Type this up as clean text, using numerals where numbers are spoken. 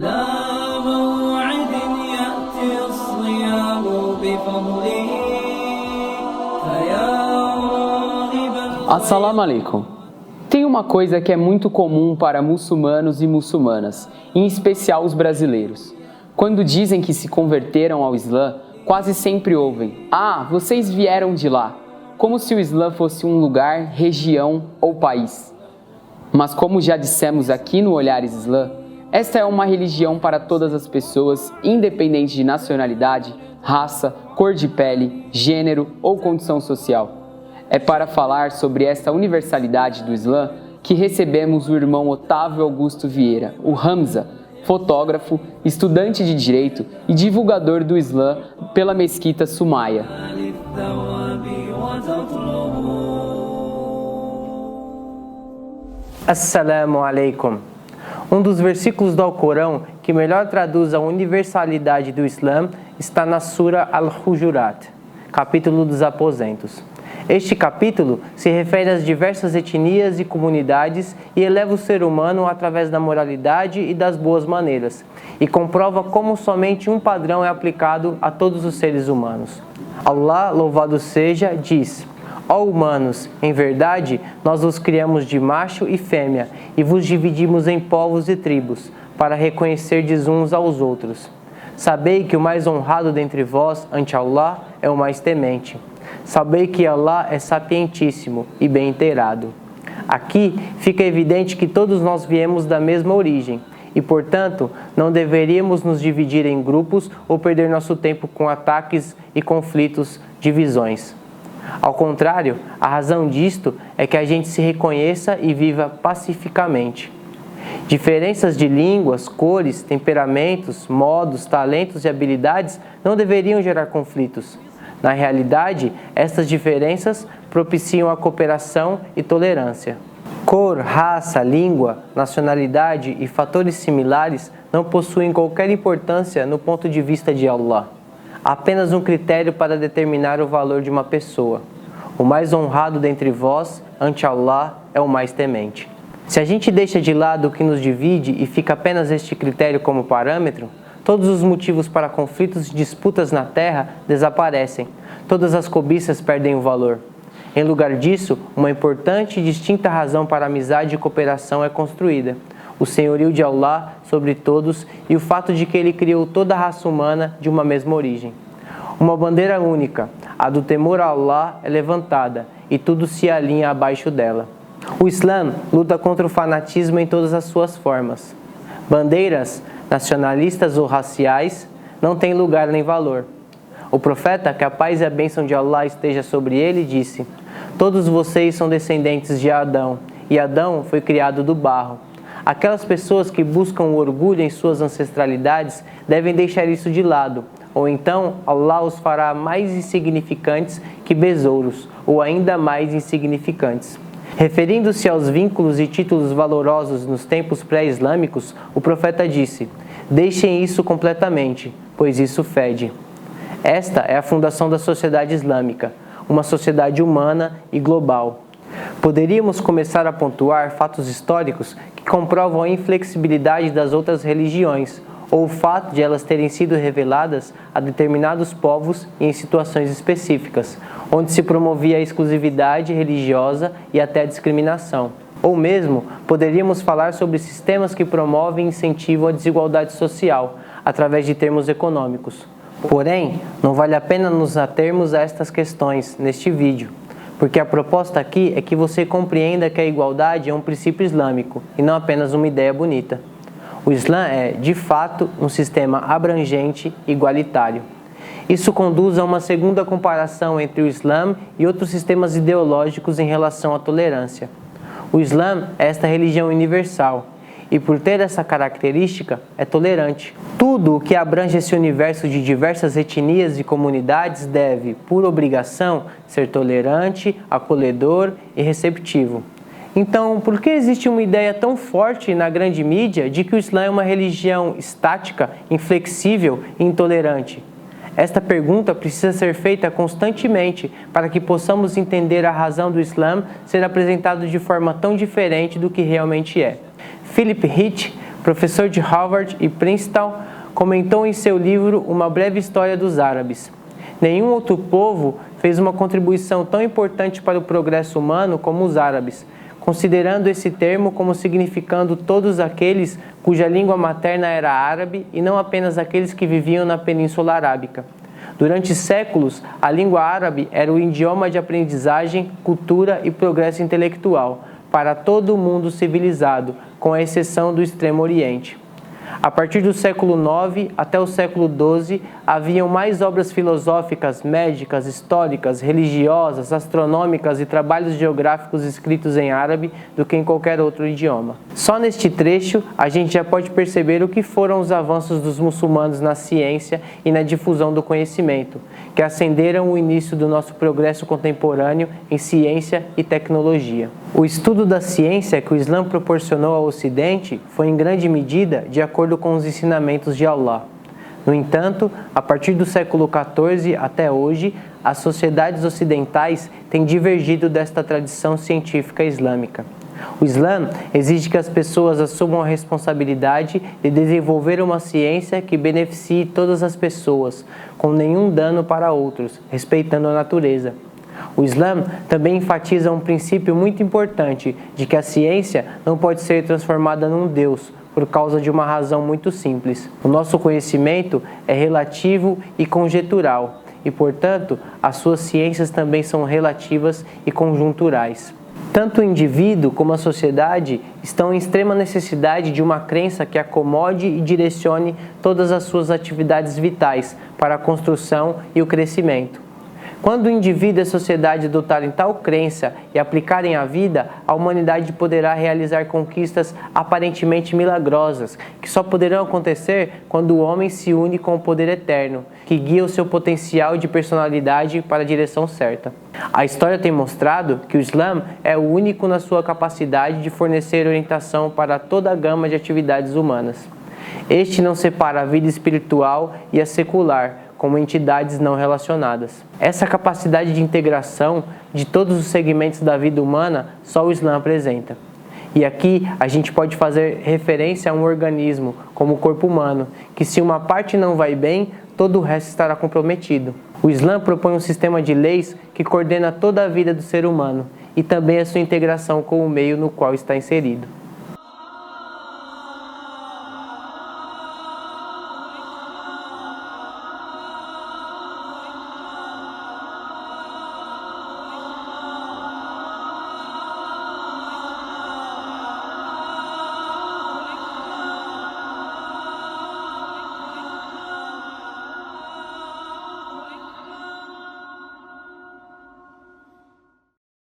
على موعد يأتي الصيام بفضله فيا راغبا. Assalamu alaikum. Tem uma coisa que é muito comum para muçulmanos e muçulmanas, em especial os brasileiros. Quando dizem que se converteram ao Islã, quase sempre ouvem: "Ah, vocês vieram de lá", como se o Islã fosse um lugar, região ou país. Mas como já dissemos aqui no Olhares Islã, esta é uma religião para todas as pessoas, independente de nacionalidade, raça, cor de pele, gênero ou condição social. É para falar sobre esta universalidade do Islã que recebemos o irmão Otávio Augusto Vieira, o Hamza, fotógrafo, estudante de Direito e divulgador do Islã pela Mesquita Sumaia. Assalamu alaikum. Um dos versículos do Alcorão que melhor traduz a universalidade do Islã está na Sura Al-Hujurat, capítulo dos aposentos. Este capítulo se refere às diversas etnias e comunidades e eleva o ser humano através da moralidade e das boas maneiras, e comprova como somente um padrão é aplicado a todos os seres humanos. Allah, louvado seja, diz: Ó humanos, em verdade, nós vos criamos de macho e fêmea, e vos dividimos em povos e tribos, para reconhecerdes uns aos outros. Sabei que o mais honrado dentre vós, ante Allah, é o mais temente. Sabei que Allah é sapientíssimo e bem inteirado. Aqui fica evidente que todos nós viemos da mesma origem, e, portanto, não deveríamos nos dividir em grupos ou perder nosso tempo com ataques e conflitos, divisões. Ao contrário, a razão disto é que a gente se reconheça e viva pacificamente. Diferenças de línguas, cores, temperamentos, modos, talentos e habilidades não deveriam gerar conflitos. Na realidade, estas diferenças propiciam a cooperação e tolerância. Cor, raça, língua, nacionalidade e fatores similares não possuem qualquer importância no ponto de vista de Allah. Apenas um critério para determinar o valor de uma pessoa. O mais honrado dentre vós, ante Allah, é o mais temente. Se a gente deixa de lado o que nos divide e fica apenas este critério como parâmetro, todos os motivos para conflitos e disputas na terra desaparecem. Todas as cobiças perdem o valor. Em lugar disso, uma importante e distinta razão para a amizade e cooperação é construída: o senhorio de Allah sobre todos e o fato de que Ele criou toda a raça humana de uma mesma origem. Uma bandeira única, a do temor a Allah, é levantada e tudo se alinha abaixo dela. O Islã luta contra o fanatismo em todas as suas formas. Bandeiras nacionalistas ou raciais não têm lugar nem valor. O profeta, que a paz e a bênção de Allah esteja sobre ele, disse: Todos vocês são descendentes de Adão, e Adão foi criado do barro. Aquelas pessoas que buscam o orgulho em suas ancestralidades devem deixar isso de lado, ou então Allah os fará mais insignificantes que besouros, ou ainda mais insignificantes. Referindo-se aos vínculos e títulos valorosos nos tempos pré-islâmicos, o profeta disse: Deixem isso completamente, pois isso fede. Esta é a fundação da sociedade islâmica, uma sociedade humana e global. Poderíamos começar a pontuar fatos históricos que comprovam a inflexibilidade das outras religiões, ou o fato de elas terem sido reveladas a determinados povos e em situações específicas, onde se promovia a exclusividade religiosa e até a discriminação. Ou mesmo, poderíamos falar sobre sistemas que promovem e incentivam a desigualdade social, através de termos econômicos. Porém, não vale a pena nos atermos a estas questões neste vídeo, porque a proposta aqui é que você compreenda que a igualdade é um princípio islâmico e não apenas uma ideia bonita. O Islã é, de fato, um sistema abrangente e igualitário. Isso conduz a uma segunda comparação entre o Islã e outros sistemas ideológicos em relação à tolerância. O Islã é esta religião universal e, por ter essa característica, é tolerante. Tudo o que abrange esse universo de diversas etnias e comunidades deve, por obrigação, ser tolerante, acolhedor e receptivo. Então, por que existe uma ideia tão forte na grande mídia de que o Islã é uma religião estática, inflexível e intolerante? Esta pergunta precisa ser feita constantemente para que possamos entender a razão do Islã ser apresentado de forma tão diferente do que realmente é. Philip Hitch, professor de Harvard e Princeton, comentou em seu livro Uma Breve História dos Árabes: nenhum outro povo fez uma contribuição tão importante para o progresso humano como os árabes, considerando esse termo como significando todos aqueles cuja língua materna era árabe e não apenas aqueles que viviam na Península Arábica. Durante séculos, a língua árabe era o idioma de aprendizagem, cultura e progresso intelectual para todo o mundo civilizado, com a exceção do Extremo Oriente. A partir do século IX até o século XII, haviam mais obras filosóficas, médicas, históricas, religiosas, astronômicas e trabalhos geográficos escritos em árabe do que em qualquer outro idioma. Só neste trecho, a gente já pode perceber o que foram os avanços dos muçulmanos na ciência e na difusão do conhecimento, que acenderam o início do nosso progresso contemporâneo em ciência e tecnologia. O estudo da ciência que o Islã proporcionou ao Ocidente foi em grande medida de acordo com os ensinamentos de Allah. No entanto, a partir do século XIV até hoje, as sociedades ocidentais têm divergido desta tradição científica islâmica. O Islã exige que as pessoas assumam a responsabilidade de desenvolver uma ciência que beneficie todas as pessoas, com nenhum dano para outros, respeitando a natureza. O Islã também enfatiza um princípio muito importante de que a ciência não pode ser transformada num Deus, por causa de uma razão muito simples. O nosso conhecimento é relativo e conjetural, e, portanto, as suas ciências também são relativas e conjunturais. Tanto o indivíduo como a sociedade estão em extrema necessidade de uma crença que acomode e direcione todas as suas atividades vitais para a construção e o crescimento. Quando o indivíduo e a sociedade adotarem tal crença e aplicarem à vida, a humanidade poderá realizar conquistas aparentemente milagrosas, que só poderão acontecer quando o homem se une com o poder eterno, que guia o seu potencial de personalidade para a direção certa. A história tem mostrado que o Islã é o único na sua capacidade de fornecer orientação para toda a gama de atividades humanas. Este não separa a vida espiritual e a secular, como entidades não relacionadas. Essa capacidade de integração de todos os segmentos da vida humana só o Islã apresenta. E aqui a gente pode fazer referência a um organismo, como o corpo humano, que se uma parte não vai bem, todo o resto estará comprometido. O Islã propõe um sistema de leis que coordena toda a vida do ser humano e também a sua integração com o meio no qual está inserido.